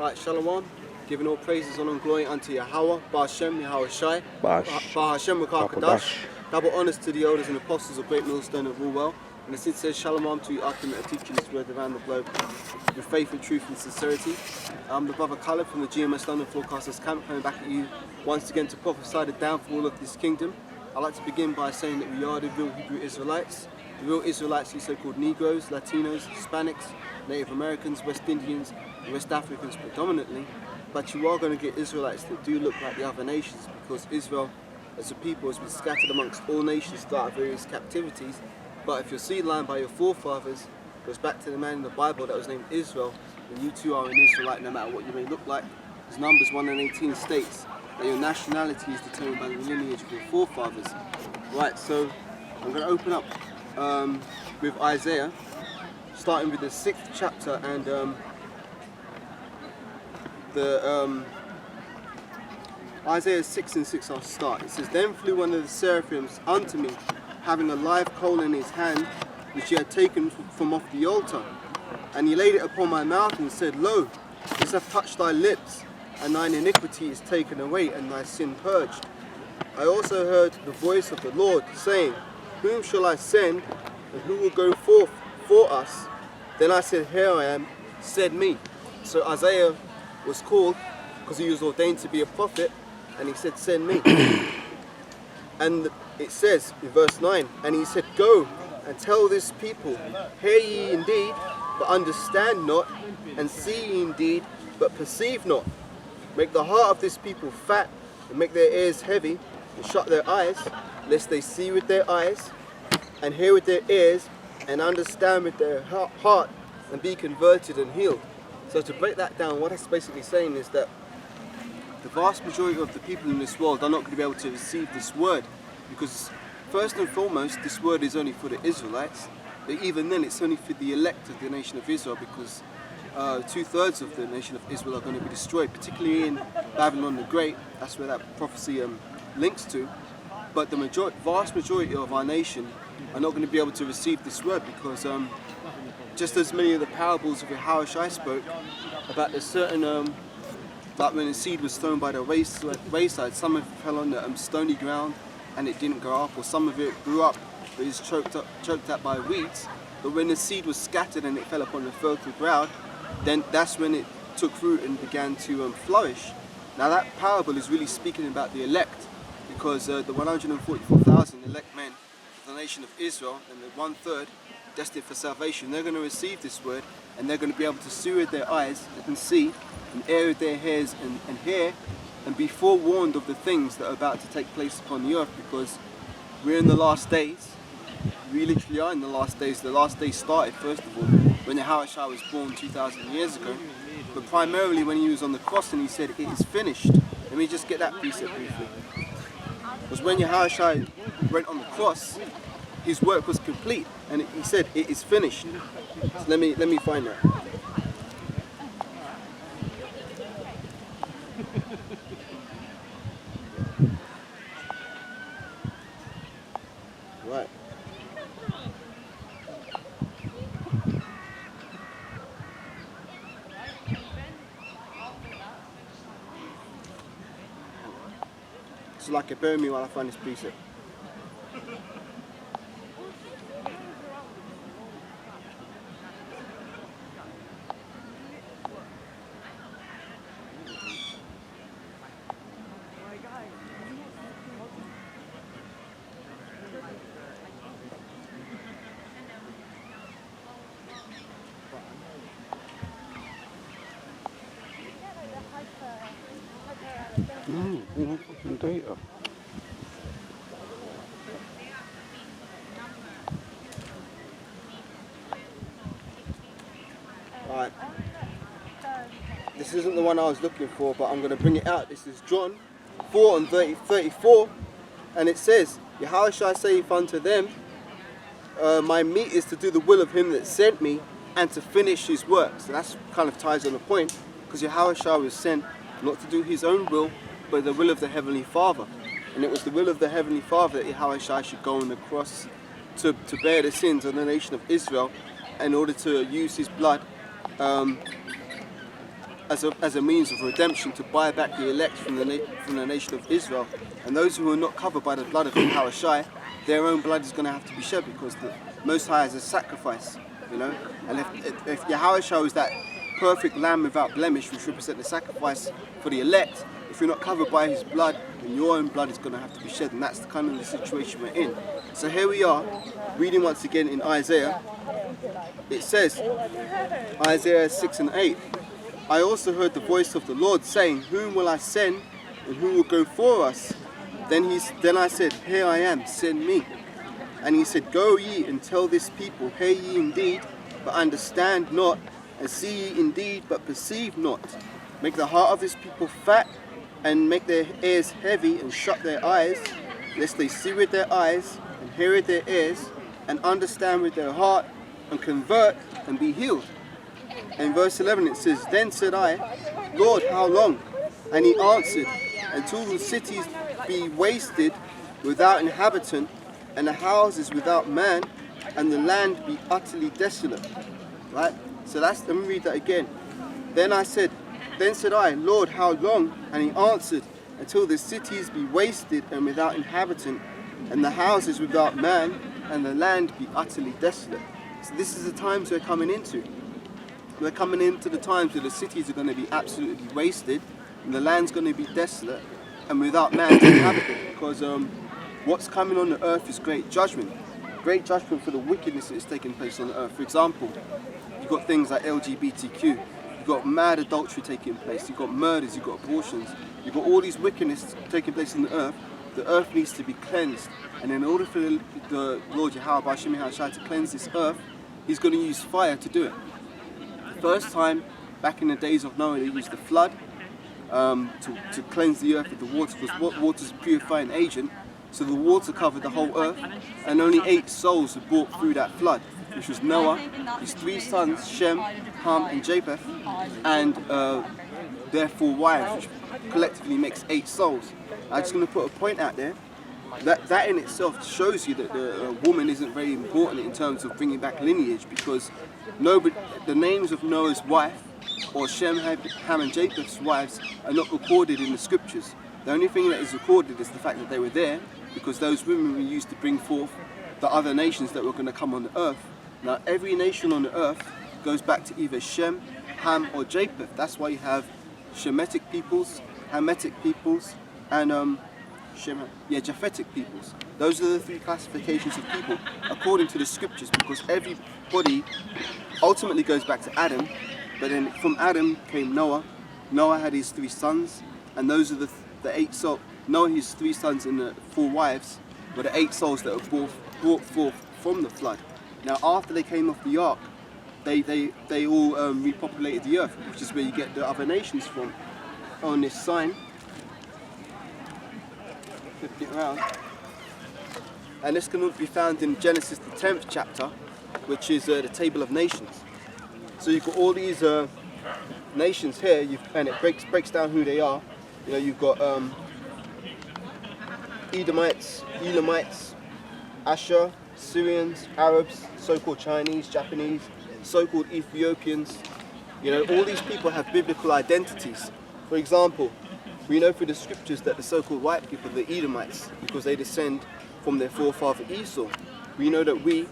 Alright, Shalom. Giving all praises, honor and glory unto Yahweh, Ba'ashem, Yahweh Shai, Ba'ashem, Rakakadash. Double honors to the elders and apostles of Great Millstone of Woolwell. And the sincere Shalom to you after that are teaching this word around the globe with faith and truth and sincerity. I'm the brother Caleb from the GMSLondonForecasters camp, coming back at you once again to prophesy the downfall of this kingdom. I'd like to begin by saying that we are the real Hebrew Israelites. The real Israelites, these so-called Negroes, Latinos, Hispanics, Native Americans, West Indians, and West Africans predominantly. But you are going to get Israelites that do look like the other nations, because Israel as a people has been scattered amongst all nations throughout various captivities. But if your seed line by your forefathers goes back to the man in the Bible that was named Israel, then you too are an Israelite no matter what you may look like. As Numbers 1:18 states that your nationality is determined by the lineage of your forefathers. Right, so I'm going to open up with Isaiah, starting with the 6th chapter and Isaiah 6:6 I'll start. It says, "Then flew one of the seraphims unto me, having a live coal in his hand, which he had taken from off the altar. And he laid it upon my mouth and said, Lo, this hath touched thy lips, and thine iniquity is taken away, and thy sin purged. I also heard the voice of the Lord, saying, Whom shall I send, and who will go forth for us? Then I said, Here I am, send me." So Isaiah was called because he was ordained to be a prophet, and he said, "Send me." And it says in verse 9, "And he said, Go and tell this people, hear ye indeed, but understand not, and see ye indeed, but perceive not. Make the heart of this people fat, and make their ears heavy, and shut their eyes, lest they see with their eyes, and hear with their ears, and understand with their heart, and be converted and healed." So to break that down, what it's basically saying is that the vast majority of the people in this world are not going to be able to receive this word, because first and foremost, this word is only for the Israelites, but even then it's only for the elect of the nation of Israel, because 2/3 of the nation of Israel are going to be destroyed, particularly in Babylon the Great. That's where that prophecy links to. But the vast majority of our nation are not going to be able to receive this word, because just as many of the parables of Yahushua spoke about a certain, like when the seed was thrown by the wayside, some of it fell on the stony ground and it didn't grow up, or some of it grew up but is choked up by weeds. But when the seed was scattered and it fell upon the fertile ground, then that's when it took root and began to flourish. Now that parable is really speaking about the elect, because the 144,000 elect men of the nation of Israel, and the 1/3 destined for salvation, they're going to receive this word, and they're going to be able to see with their eyes and see, and hear with their ears and hear, and be forewarned of the things that are about to take place upon the earth, because we're in the last days. We literally are in the last days. The last days started, first of all, when Yahushua was born 2,000 years ago, but primarily when he was on the cross and he said, "It is finished." Let me just get that precept briefly. Because when Yahushua went on the cross, his work was complete, and he said, "It is finished." So let me find that. Right. So like, bear with me while I find this precept. Data. Alright. This isn't the one I was looking for, but I'm going to bring it out. This is John 4:34, and it says, "Yahushua saith unto them, My meat is to do the will of him that sent me, and to finish his works." And that kind of ties on the point, because Yahushua was sent not to do his own will, but the will of the Heavenly Father. And it was the will of the Heavenly Father that Yahushua should go on the cross to bear the sins of the nation of Israel, in order to use his blood as a means of redemption to buy back the elect from the nation of Israel. And those who are not covered by the blood of Yahushua, their own blood is going to have to be shed, because the Most High is a sacrifice, you know. And if Yahushua is that perfect lamb without blemish, which represents the sacrifice for the elect, if you're not covered by his blood, then your own blood is going to have to be shed, and that's the kind of the situation we're in. So here we are, reading once again in Isaiah. It says, Isaiah 6 and 8, I also heard the voice of the Lord saying, whom will I send, and who will go for us? Then I said, here I am, send me. And he said, go ye and tell this people, hear ye indeed, but understand not, and see ye indeed, but perceive not. Make the heart of this people fat, and make their ears heavy, and shut their eyes, lest they see with their eyes, and hear with their ears, and understand with their heart, and convert, and be healed. In verse 11 it says, then said I, Lord, how long? And he answered, until the cities be wasted without inhabitant, and the houses without man, and the land be utterly desolate. Right? So let me read that again. Then said I, Lord, how long? And he answered, until the cities be wasted and without inhabitant, and the houses without man, and the land be utterly desolate. So this is the times we're coming into. We're coming into the times where the cities are going to be absolutely wasted, and the land's going to be desolate, and without man to inhabit it. Because what's coming on the earth is great judgment. Great judgment for the wickedness that is taking place on the earth. For example, you've got things like LGBTQ. You've got mad adultery taking place. You've got murders. You've got abortions. You've got all these wickedness taking place on the earth needs to be cleansed. And in order for the Lord Yahweh to cleanse this earth, he's going to use fire to do it. The first time, back in the days of Noah, they used the flood to cleanse the earth with the water, because water is a purifying agent. So the water covered the whole earth, and only 8 souls were brought through that flood, which was Noah, his 3 sons, Shem, Ham, and Japheth, and their 4 wives, which collectively makes 8 souls. I'm just going to put a point out there. That in itself shows you that the woman isn't very important in terms of bringing back lineage, because the names of Noah's wife or Shem, Ham, and Japheth's wives are not recorded in the scriptures. The only thing that is recorded is the fact that they were there, because those women were used to bring forth the other nations that were going to come on the earth. Now every nation on the earth goes back to either Shem, Ham, or Japheth. That's why you have Shemitic peoples, Hamitic peoples, and Japhetic peoples. Those are the 3 classifications of people according to the scriptures, because everybody ultimately goes back to Adam, but then from Adam came Noah. Noah had his 3 sons, and those are the 8 souls. Noah, his 3 sons and the 4 wives were the 8 souls that were brought forth from the flood. Now after they came off the ark, they all repopulated the earth, which is where you get the other nations from. On this sign, flip it around, and this can be found in Genesis the 10th chapter, which is the table of nations. So you've got all these nations here, and it breaks down who they are. You know, you've got Edomites, Elamites, Asher, Syrians, Arabs, so-called Chinese, Japanese, so-called Ethiopians. You know, all these people have biblical identities. For example, we know through the scriptures that the so-called white people, the Edomites, because they descend from their forefather Esau. We know that we,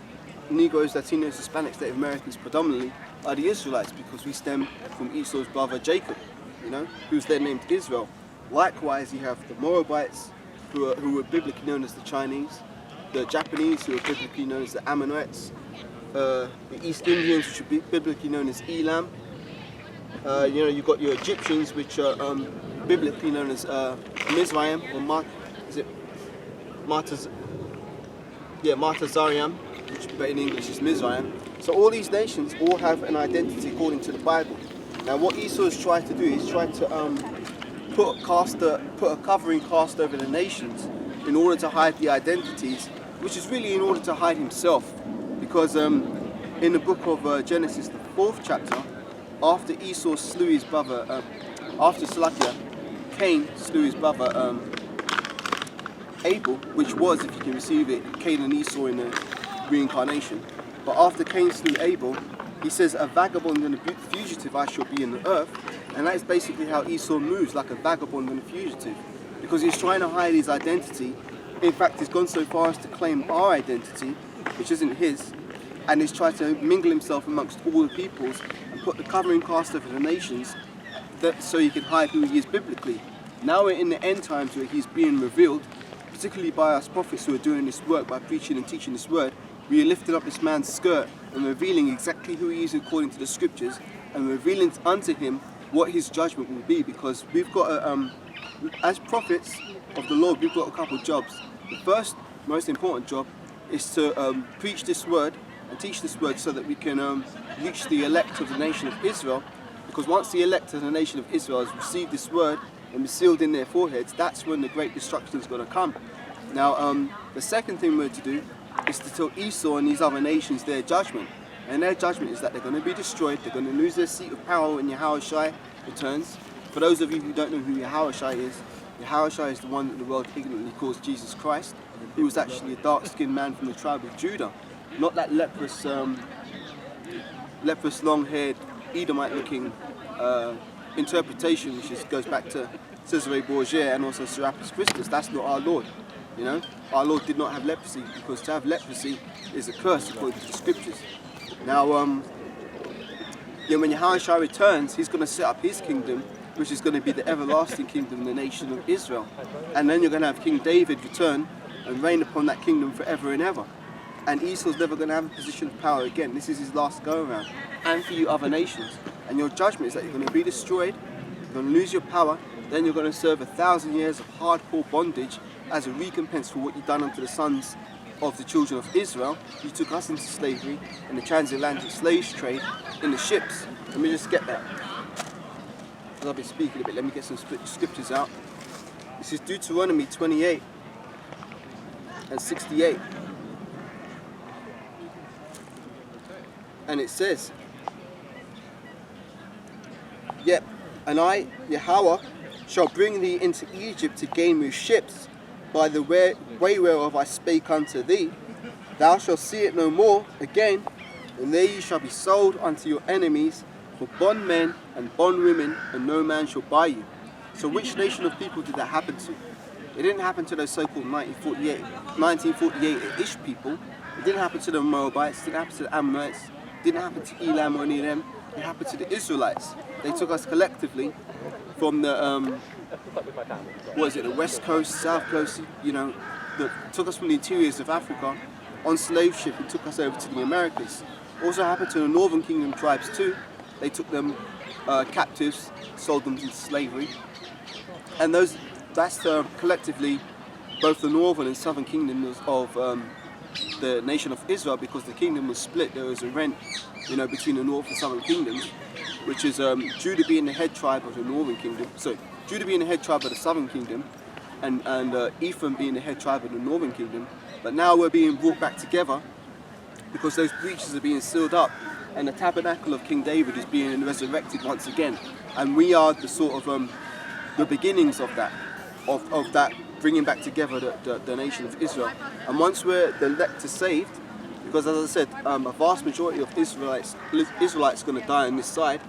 Negroes, Latinos, Hispanics, Native Americans predominantly, are the Israelites, because we stem from Esau's brother Jacob, you know, who's then named Israel. Likewise, you have the Moabites, who were biblically known as the Chinese, the Japanese, who are biblically known as the Ammonites, the East Indians, which are biblically known as Elam. You know, you've got your Egyptians, which are biblically known as Mizraim, or Martazariam, but in English is Mizraim. So all these nations all have an identity according to the Bible. Now what Esau has tried to do is try to put a covering cast over the nations in order to hide the identities, which is really in order to hide himself. Because in the book of Genesis, the 4th chapter, after Esau slew his brother, after Salakia, Cain slew his brother Abel, which was, if you can receive it, Cain and Esau in the reincarnation. But after Cain slew Abel, he says, a vagabond and a fugitive I shall be in the earth. And that is basically how Esau moves, like a vagabond and a fugitive. Because he's trying to hide his identity. In fact, he's gone so far as to claim our identity, which isn't his. And he's tried to mingle himself amongst all the peoples and put the covering cast over the nations so he can hide who he is biblically. Now we're in the end times where he's being revealed, particularly by us prophets who are doing this work, by preaching and teaching this word. We are lifting up this man's skirt and revealing exactly who he is according to the scriptures, and revealing unto him what his judgment will be, because we've got as prophets of the Lord, we've got a couple of jobs. The first, most important job is to preach this word and teach this word so that we can reach the elect of the nation of Israel, because once the elect of the nation of Israel has received this word and be sealed in their foreheads, that's when the great destruction is going to come. Now, the second thing we're to do is to tell Esau and these other nations their judgment. And their judgment is that they're going to be destroyed, they're going to lose their seat of power when Yahushua returns. For those of you who don't know who Yahushua is the one that the world ignorantly calls Jesus Christ. He was actually a dark-skinned man from the tribe of Judah. Not that leprous, long-haired, Edomite-looking interpretation, which goes back to Cesare Borgia and also Serapis Christus. That's not our Lord. You know, our Lord did not have leprosy, because to have leprosy is a curse according to the scriptures. Now, when Yahushua returns, he's going to set up his kingdom, which is going to be the everlasting kingdom, the nation of Israel. And then you're going to have King David return and reign upon that kingdom forever and ever. And Esau's never going to have a position of power again. This is his last go around. And for you other nations. And your judgment is that you're going to be destroyed, you're going to lose your power, then you're going to serve 1,000 years of hardcore bondage as a recompense for what you've done unto the sons of the children of Israel. You took us into slavery in the transatlantic slave trade in the ships. Let me just get that. As I've been speaking a bit, let me get some scriptures out. This is Deuteronomy 28 and 68. And it says, yep, and I, Yahweh, shall bring thee into Egypt to gain with ships, by the way whereof I spake unto thee. Thou shalt see it no more again, and there ye shall be sold unto your enemies for bondmen and bondwomen, and no man shall buy you. So which nation of people did that happen to? It didn't happen to those so-called 1948-ish people. It didn't happen to the Moabites, it didn't happen to the Ammonites, it didn't happen to Elam or any of them. It happened to the Israelites. They took us collectively from the the west coast, south coast, took us from the interiors of Africa on slave ship and took us over to the Americas. Also happened to the northern kingdom tribes too. They took them captives, sold them into slavery. And that's collectively both the northern and southern kingdoms of the nation of Israel, because the kingdom was split. There was a rent, between the north and southern kingdoms, which is Judah being the head tribe of the northern kingdom. So Judah being the head tribe of the southern kingdom, and Ephraim being the head tribe of the northern kingdom. But now we're being brought back together because those breaches are being sealed up, and the tabernacle of King David is being resurrected once again. And we are the sort of the beginnings of that, of that bringing back together the nation of Israel. And once the elect are saved, because as I said, a vast majority of Israelites are going to die on this side,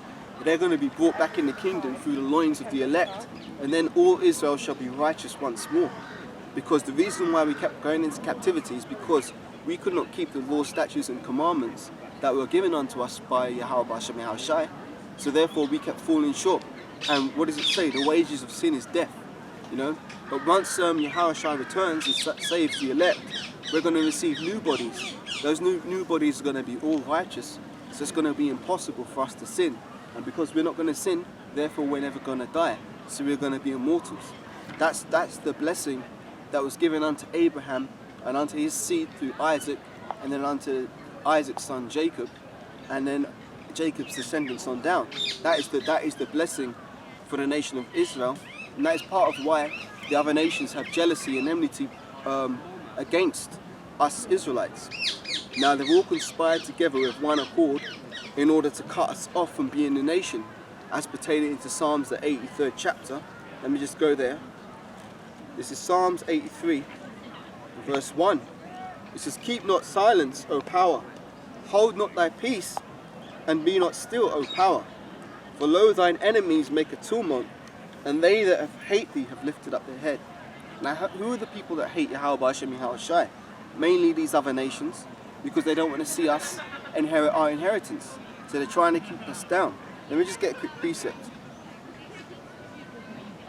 they're going to be brought back in the kingdom through the loins of the elect, and then all Israel shall be righteous once more. Because the reason why we kept going into captivity is because we could not keep the laws, statutes and commandments that were given unto us by Yahweh B'Shem Yahushai. So therefore we kept falling short. And what does it say? The wages of sin is death. But once Yahushua returns and saves the elect, we're going to receive new bodies. Those new bodies are going to be all righteous. So it's going to be impossible for us to sin. And because we're not going to sin, therefore we're never going to die. So we're going to be immortals. That's the blessing that was given unto Abraham and unto his seed through Isaac, and then unto Isaac's son Jacob, and then Jacob's descendants on down. That is the blessing for the nation of Israel, and that is part of why the other nations have jealousy and enmity against us Israelites. Now they've all conspired together with one accord in order to cut us off from being a nation, as pertaining to Psalms the 83rd chapter. Let me just go there. This is Psalms 83, verse 1. It says, "Keep not silence, O power, hold not thy peace, and be not still, O power. For lo, thine enemies make a tumult, and they that hate thee have lifted up their head. Now, who are the people that hate Yahweh B'Hashem Yahushai? Mainly these other nations, because they don't want to see us inherit our inheritance. So they're trying to keep us down. Let me just get a quick precept.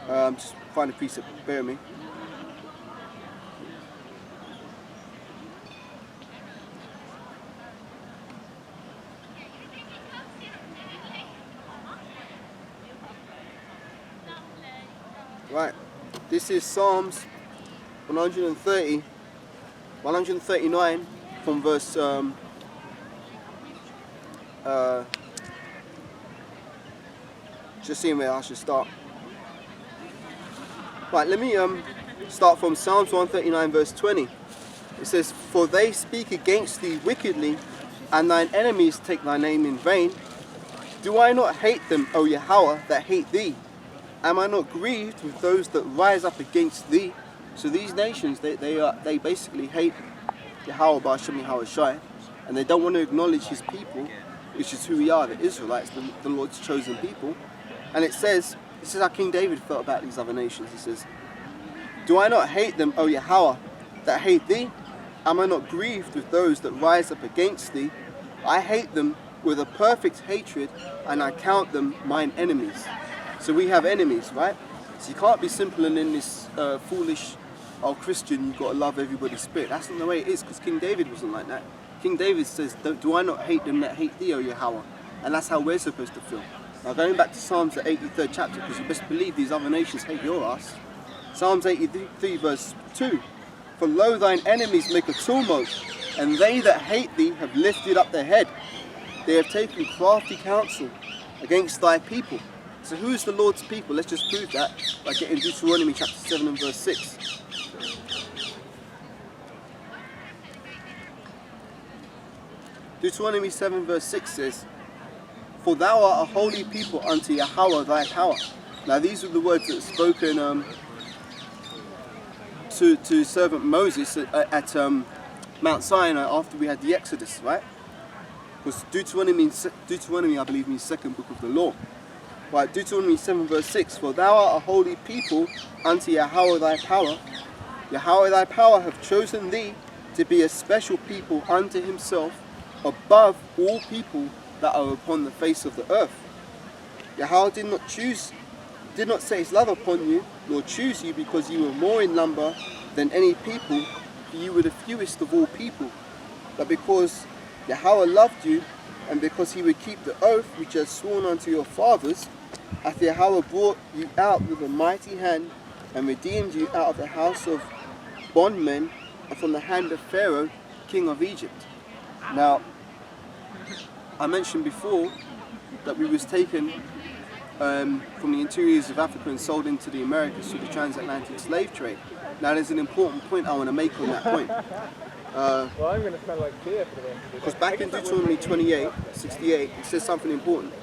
Just find a precept, bear with me. Right, this is Psalms 139 from verse just seeing where I should start. Right, let me start from Psalms 139 verse 20. It says, for they speak against thee wickedly, and thine enemies take thy name in vain. Do I not hate them, O Yahweh, that hate thee? Am I not grieved with those that rise up against thee? So these nations, they basically hate Yahweh B'Hashem Yahushai, and they don't want to acknowledge his people, which is who we are, the Israelites, the Lord's chosen people. And it says, this is how King David felt about these other nations. He says, do I not hate them, O Yahweh, that hate thee? Am I not grieved with those that rise up against thee? I hate them with a perfect hatred, and I count them mine enemies. So we have enemies, right? So you can't be simple and in this foolish, oh Christian, you've got to love everybody's spirit. That's not the way it is, because King David wasn't like that. King David says, do I not hate them that hate thee, O Yahweh? And that's how we're supposed to feel. Now going back to Psalms, the 83rd chapter, because you best believe these other nations hate your ass. Psalms 83 verse 2. For lo, thine enemies make a tumult, and they that hate thee have lifted up their head. They have taken crafty counsel against thy people. So who is the Lord's people? Let's just prove that by getting Deuteronomy chapter 7 and verse 6. Deuteronomy 7 verse 6 says, for thou art a holy people unto Yahweh thy power. Now these are the words that are spoken to servant Moses at Mount Sinai after we had the Exodus, right? Because Deuteronomy I believe means second book of the law. Right, Deuteronomy 7 verse 6, for thou art a holy people unto Yahweh thy power. Yahweh thy power hath chosen thee to be a special people unto himself, above all people that are upon the face of the earth. Yahweh did not set his love upon you, nor choose you because you were more in number than any people, for you were the fewest of all people, but because Yahweh loved you, and because he would keep the oath which he had sworn unto your fathers, hath Yahweh brought you out with a mighty hand, and redeemed you out of the house of bondmen, and from the hand of Pharaoh, king of Egypt. Now, I mentioned before that we was taken from the interiors of Africa and sold into the Americas through the transatlantic slave trade. Now there's an important point I want to make on that point. Well, I'm going to smell like beer for the rest of the day. Because back in Deuteronomy 28:68, it says something important.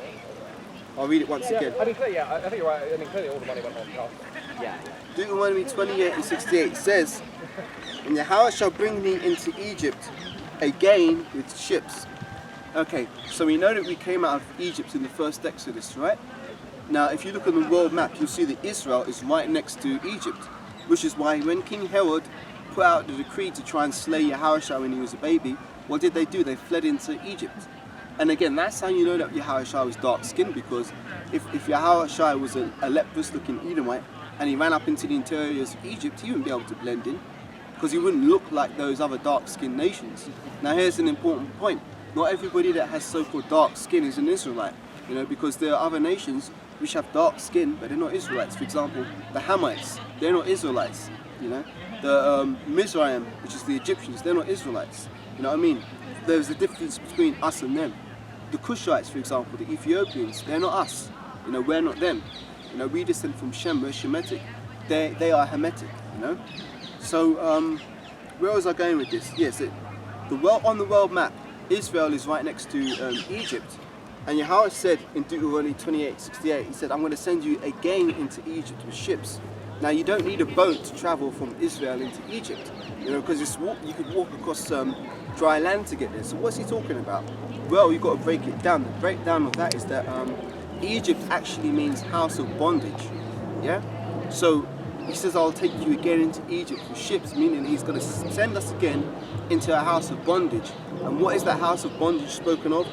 I'll read it once again. I think you're right. I mean, clearly all the money went on cost. Yeah. Deuteronomy 28:68 says, and Yahweh shall bring thee into Egypt again with ships. Okay, so we know that we came out of Egypt in the first Exodus, right? Now, if you look on the world map, you'll see that Israel is right next to Egypt, which is why when King Herod put out the decree to try and slay Yahushua when he was a baby, what did they do? They fled into Egypt. And again, that's how you know that Yahushua was dark-skinned, because if Yahushua was a leprous-looking Edomite and he ran up into the interiors of Egypt, he wouldn't be able to blend in, because he wouldn't look like those other dark-skinned nations. Now here's an important point. Not everybody that has so-called dark skin is an Israelite, you know, because there are other nations which have dark skin, but they're not Israelites. For example, the Hamites, they're not Israelites, you know. The Mizraim, which is the Egyptians, they're not Israelites, you know what I mean? There's a difference between us and them. The Cushites, for example, the Ethiopians, they're not us, you know, we're not them. You know, we descend from Shem, we're Shemitic, they are Hamitic, you know. So, where was I going with this? Yes, on the world map, Israel is right next to Egypt, and Yahweh said in Deuteronomy 28:68, he said, I'm going to send you again into Egypt with ships. Now you don't need a boat to travel from Israel into Egypt, you know, because you could walk across dry land to get there. So what's he talking about? Well, you've got to break it down. The breakdown of that is that Egypt actually means house of bondage. Yeah? So he says, I'll take you again into Egypt with ships, meaning he's going to send us again into a house of bondage. And what is that house of bondage spoken of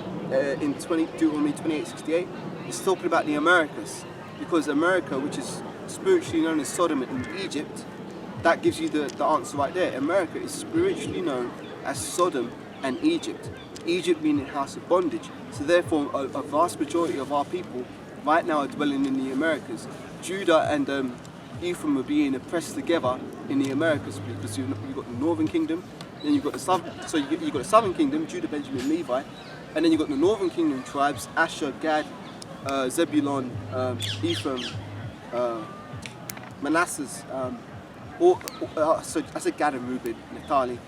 in Deuteronomy 28:68? It's talking about the Americas. Because America, which is spiritually known as Sodom and Egypt, that gives you the answer right there. America is spiritually known as Sodom and Egypt. Egypt meaning house of bondage. So therefore, a vast majority of our people right now are dwelling in the Americas. Judah and Ephraim are being oppressed together in the Americas because you've got the Northern Kingdom, then you've got the Southern. So you've got the Southern Kingdom, Judah, Benjamin, Levi, and then you've got the Northern Kingdom tribes: Asher, Gad, Zebulon, Ephraim, Manasseh. So I said Gad and Reuben, Naphtali,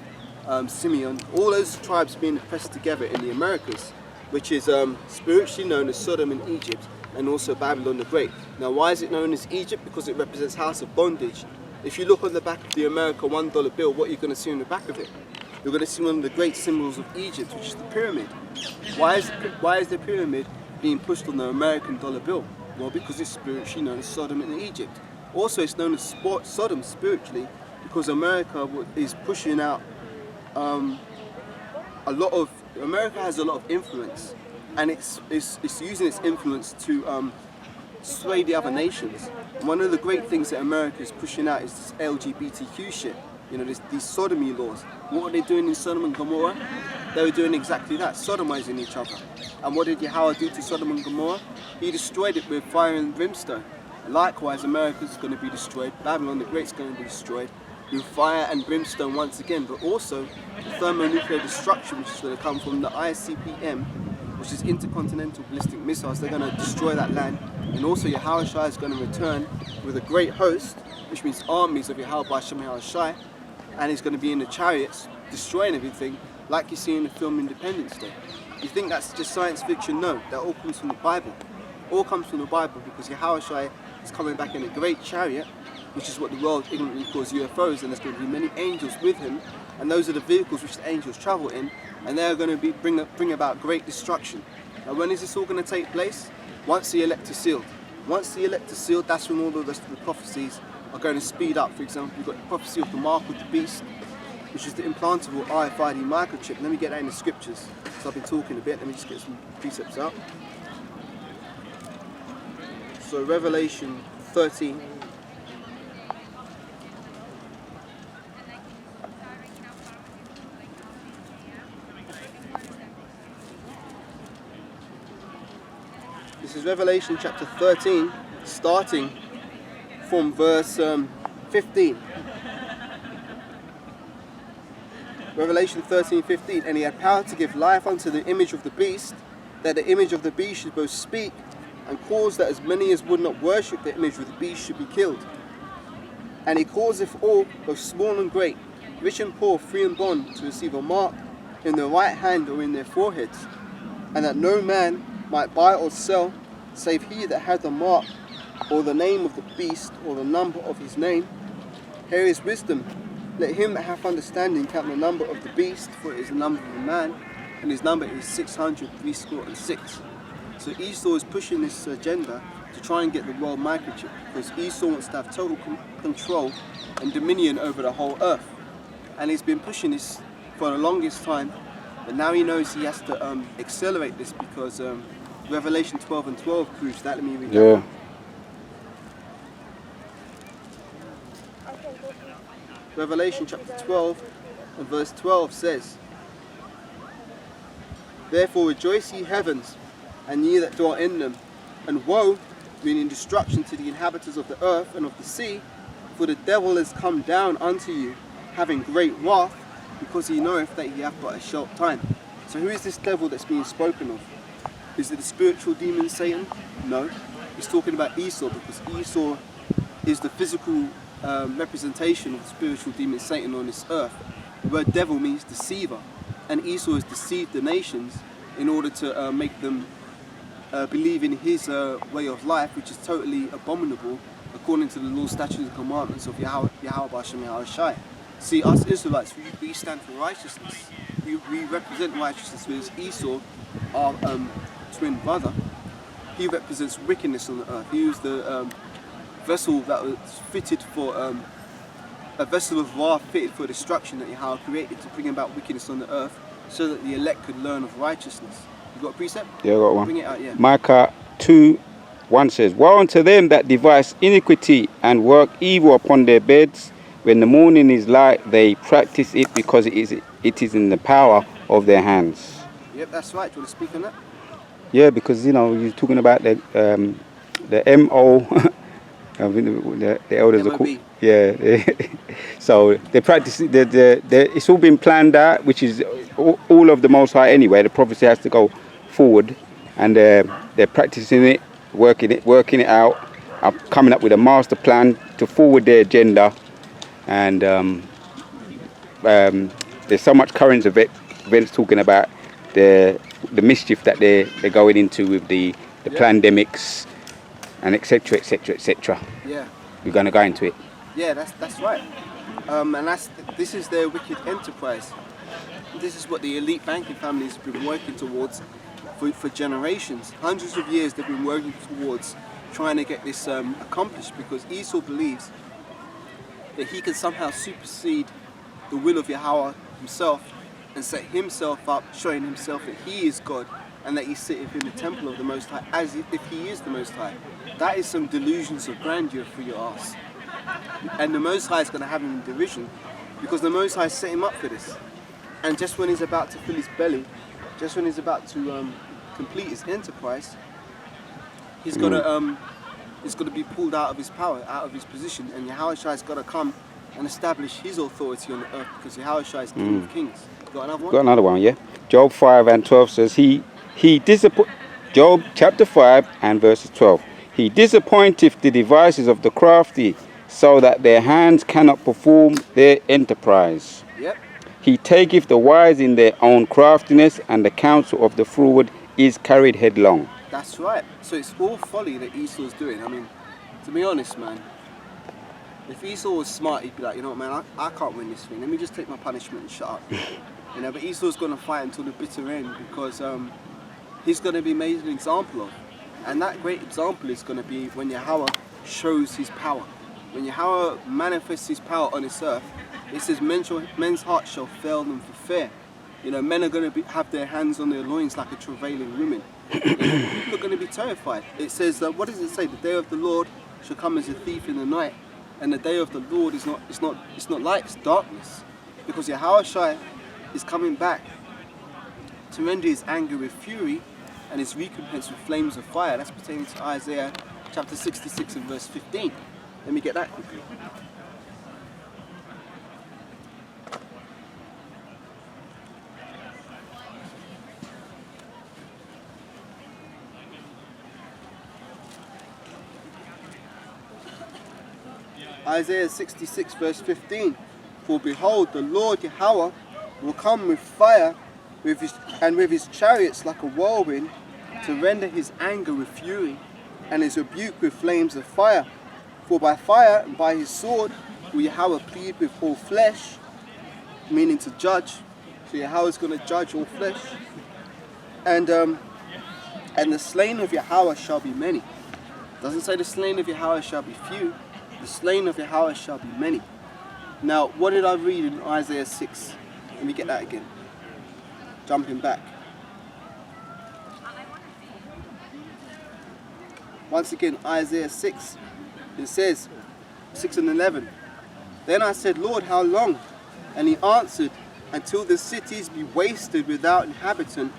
Simeon. All those tribes being oppressed together in the Americas, which is spiritually known as Sodom and Egypt, and also Babylon the Great. Now, why is it known as Egypt? Because it represents house of bondage. If you look on the back of the America $1 bill, what are you going to see on the back of it? You're going to see one of the great symbols of Egypt, which is the pyramid. Why is the pyramid being pushed on the American dollar bill? Well, because it's spiritually known as Sodom and Egypt. Also, it's known as Sodom spiritually because America is pushing out America has a lot of influence, and it's using its influence to sway the other nations. And one of the great things that America is pushing out is this LGBTQ shit. You know, these sodomy laws. What were they doing in Sodom and Gomorrah? They were doing exactly that, sodomizing each other. And what did Yahweh do to Sodom and Gomorrah? He destroyed it with fire and brimstone. Likewise, America is going to be destroyed. Babylon the Great is going to be destroyed with fire and brimstone once again, but also the thermonuclear destruction, which is going to come from the ICBM, which is intercontinental ballistic missiles. They're going to destroy that land, and also Yahweh Shai is going to return with a great host, which means armies of Yahweh B'Shem Yahweh Shai, and he's going to be in the chariots destroying everything, like you see in the film Independence Day. You think that's just science fiction? No, that all comes from the Bible. All comes from the Bible, because Yahweh Shai is coming back in a great chariot, which is what the world ignorantly calls UFOs, and there's going to be many angels with him, and those are the vehicles which the angels travel in, and they're going to bring about great destruction. Now, when is this all going to take place? Once the elect are sealed. Once the elect are sealed, that's when all the rest of the prophecies are going to speed up. For example, you've got the prophecy of the mark of the beast, which is the implantable RFID microchip. Let me get that in the scriptures, because I've been talking a bit. Let me just get some precepts out. So Revelation 13. This is Revelation chapter 13, starting from verse 15. Revelation 13:15. And he had power to give life unto the image of the beast, that the image of the beast should both speak, and cause that as many as would not worship the image of the beast should be killed. And he causeth all, both small and great, rich and poor, free and bond, to receive a mark in their right hand or in their foreheads, and that no man might buy or sell, save he that had the mark, or the name of the beast, or the number of his name. Here is wisdom. Let him that hath understanding count the number of the beast, for it is the number of a man, and his number is 666. So Esau is pushing this agenda to try and get the world microchip, because Esau wants to have total control and dominion over the whole earth. And he's been pushing this for the longest time, but now he knows he has to accelerate this, because Revelation 12:12 proves that. Let me read that. Revelation chapter 12 and verse 12 says, Therefore rejoice ye heavens, and ye that dwell in them, and woe, meaning destruction, to the inhabitants of the earth and of the sea, for the devil is come down unto you, having great wrath, because he knoweth that he hath but a short time. So who is this devil that's being spoken of? Is it the spiritual demon Satan? No. He's talking about Esau, because Esau is the physical representation of the spiritual demon Satan on this earth. The word devil means deceiver, and Esau has deceived the nations in order to make them believe in his way of life, which is totally abominable according to the law, statutes, and commandments of Yahweh Bashem Yahweh Shai. See, us Israelites, we stand for righteousness. We represent righteousness, whereas Esau, our twin brother, he represents wickedness on the earth. He was the vessel that was fitted for, a vessel of wrath fitted for destruction that Yahweh created to bring about wickedness on the earth so that the elect could learn of righteousness. You got a precept? Yeah, I got one. Bring it out, yeah. Micah 2:1 says, "Woe unto them that devise iniquity and work evil upon their beds. When the morning is light, they practice it because it is in the power of their hands." Yep, that's right. Do you want to speak on that? Yeah, because you're talking about the MO. I mean, the elders are called. MOB. Yeah. So they practice. It's all been planned out, which is all of the Most High anyway. The prophecy has to go forward, and they're practicing it, working it out, coming up with a master plan to forward their agenda. And there's so much current events talking about the mischief that they're going into with the pandemics and etc. Yeah. We're going to go into it. Yeah, that's right. And this is their wicked enterprise. This is what the elite banking families have been working towards for generations. Hundreds of years they've been working towards trying to get this accomplished, because Esau believes that he can somehow supersede the will of Yahweh himself and set himself up, showing himself that he is God and that he sitteth in the temple of the Most High as if he is the Most High. That is some delusions of grandeur for your ass. And the Most High is going to have him in derision, because the Most High set him up for this. And just when he's about to fill his belly, just when he's about to complete his enterprise, he's got to be pulled out of his power, out of his position, and Yahweh Shai's got to come and establish his authority on the earth, because Yahweh Shai is King of Kings. Got another one? Got another one, yeah. Job 5:12 says Job chapter 5 and verses 12. He disappointeth the devices of the crafty, so that their hands cannot perform their enterprise. Yep. He taketh the wise in their own craftiness, and the counsel of the froward is carried headlong. That's right. So it's all folly that Esau's doing. I mean, to be honest, man, if Esau was smart, he'd be like, you know what, man, I can't win this thing. Let me just take my punishment and shut up. But Esau's going to fight until the bitter end, because he's going to be made an example of. And that great example is going to be when Yahweh shows his power. When Yahweh manifests his power on this earth, it says men's hearts shall fail them for fear. Men are going to have their hands on their loins like a travailing woman. People are going to be terrified. It says, what does it say? The day of the Lord shall come as a thief in the night, and the day of the Lord is not light, it's darkness, because Yahweh Shai is coming back to render his anger with fury and his recompense with flames of fire. That's pertaining to Isaiah chapter 66 and verse 15. Let me get that quickly. Isaiah 66 verse 15. For behold, the Lord Yahweh will come with fire with his chariots like a whirlwind, to render his anger with fury and his rebuke with flames of fire. For by fire and by his sword will Yahweh plead with all flesh, meaning to judge. So Yahweh is going to judge all flesh. And the slain of Yahweh shall be many. It doesn't say the slain of Yahweh shall be few. The slain of Yahweh shall be many. Now, what did I read in Isaiah 6? Let me get that again. Jumping back. Once again, Isaiah 6. It says, 6 and 11. Then I said, Lord, how long? And he answered, until the cities be wasted without inhabitant,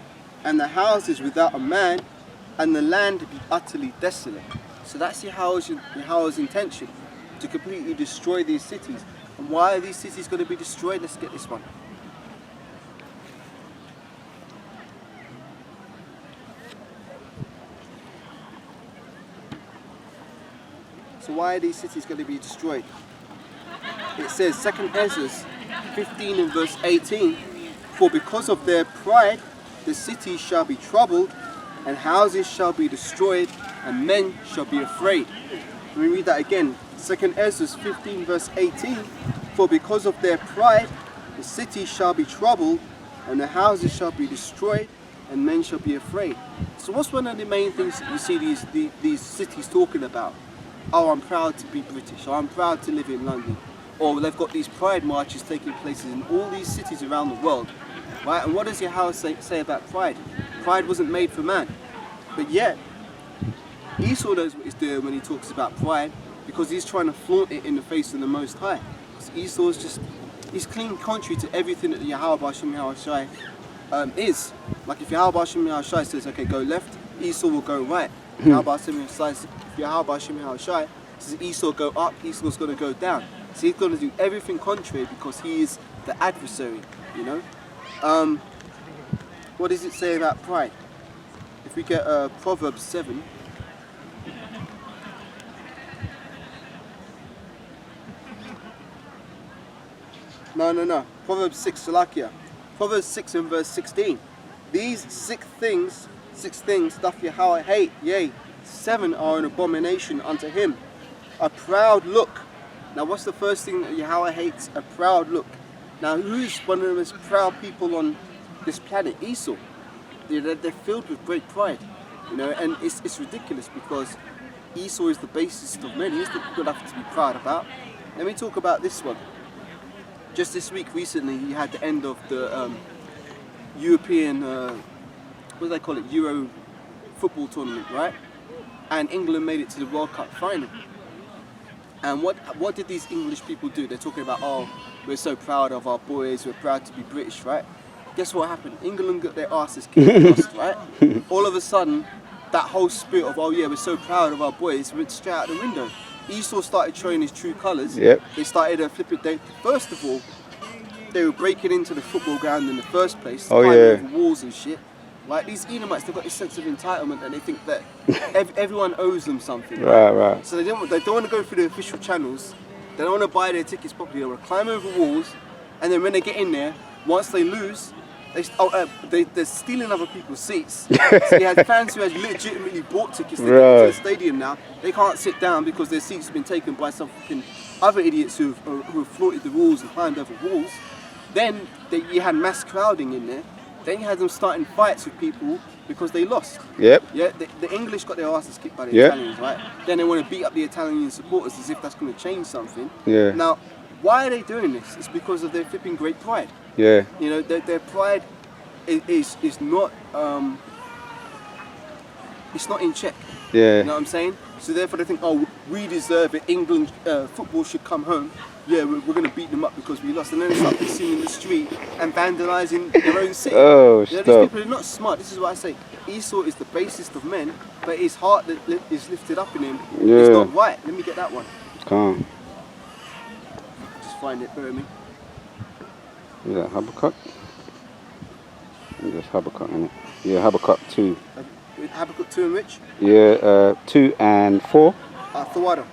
and the houses without a man, and the land be utterly desolate. So that's Yahweh's intention, to completely destroy these cities. And why are these cities going to be destroyed? Let's get this one. So why are these cities going to be destroyed? It says, 2 Ezra 15 and verse 18, for because of their pride the cities shall be troubled, and houses shall be destroyed, and men shall be afraid. Let me read that again. 2 Ezra 15 verse 18. For because of their pride, the city shall be troubled, and the houses shall be destroyed, and men shall be afraid. So what's one of the main things that you see these cities talking about? Oh, I'm proud to be British, or I'm proud to live in London. Or they've got these pride marches taking place in all these cities around the world. Right? And what does Yahweh say about pride? Pride wasn't made for man. But yet, Esau knows what he's doing when he talks about pride, because he's trying to flaunt it in the face of the Most High. Because Esau's just, he's clean contrary to everything that Yahweh Hashem Yahushai is. Like if Yahweh Hashem Yahushai says, okay, go left, Esau will go right. Yahweh Hashem Yahushai says Esau go up, Esau's going to go down. So he's going to do everything contrary because he is the adversary, you know. What does it say about pride? If we get Proverbs 7. No. Proverbs 6, Salakia. Proverbs 6 and verse 16. These 6 things doth Yahweh hate, yea, 7 are an abomination unto him. A proud look. Now what's the first thing that Yahweh hates? A proud look. Now who's one of the most proud people on this planet? Esau. They're filled with great pride. You know, and it's ridiculous because Esau is the basest of men. He's good enough to be proud about. Let me talk about this one. Just this week recently, you had the end of the European, what do they call it, Euro football tournament, right? And England made it to the World Cup final. And what did these English people do? They're talking about, oh, we're so proud of our boys, we're proud to be British, right? Guess what happened? England got their asses kicked, lost, right? All of a sudden, that whole spirit of, oh yeah, we're so proud of our boys, went straight out the window. Esau started showing his true colours. Yep. They started flipping. First of all, they were breaking into the football ground in the first place, climbing over walls and shit. Like these Edomites, they've got this sense of entitlement, and they think that everyone owes them something. Right. So they don't want to go through the official channels. They don't want to buy their tickets properly. They want to climb over walls, and then when they get in there, once they lose, they're stealing other people's seats. So you had fans who had legitimately bought tickets to get to the stadium now. They can't sit down because their seats have been taken by some fucking other idiots who have flaunted the rules and climbed over walls. Then you had mass crowding in there. Then you had them starting fights with people because they lost. Yeah, the English got their asses kicked by the Italians, right? Then they want to beat up the Italian supporters as if that's going to change something. Yeah. Now, why are they doing this? It's because of their flipping great pride. Yeah. You know, their pride is not it's not in check. Yeah. You know what I'm saying? So therefore they think, oh, we deserve it. England football should come home. Yeah, we're going to beat them up because we lost. And then they start pissing in the street and vandalising their own city. Oh, you know, these people are not smart. This is what I say. Esau is the basest of men, but his heart that is lifted up in him is not right. Let me get that one. Calm. Just find it for me. Is that Habakkuk? There's Habakkuk in it. Yeah, Habakkuk 2. Habakkuk 2 and which? Yeah, 2 and 4. Thawada.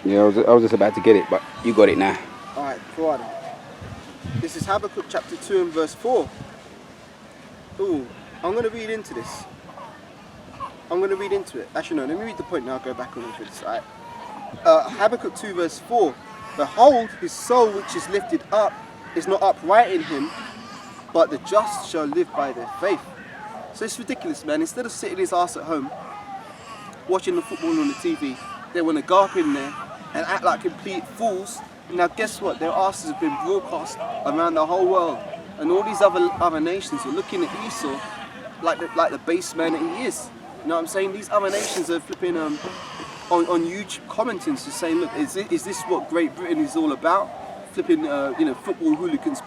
Yeah, I was just about to get it, but you got it now. Alright, Thawada. This is Habakkuk chapter 2 and verse 4. Ooh, I'm going to read into this. I'm going to read into it. Actually, no, let me read the point now. I'll go back on into this. Alright. Habakkuk 2 verse 4. Behold, his soul which is lifted up is not upright in him, but the just shall live by their faith. So it's ridiculous, man. Instead of sitting his ass at home, watching the football on the TV, they want to go up in there and act like complete fools. Now guess what? Their asses have been broadcast around the whole world. And all these other nations are looking at Esau like the base man that he is. You know what I'm saying? These other nations are flipping on YouTube commenting to saying, look, is this what Great Britain is all about? Flipping, football hooligans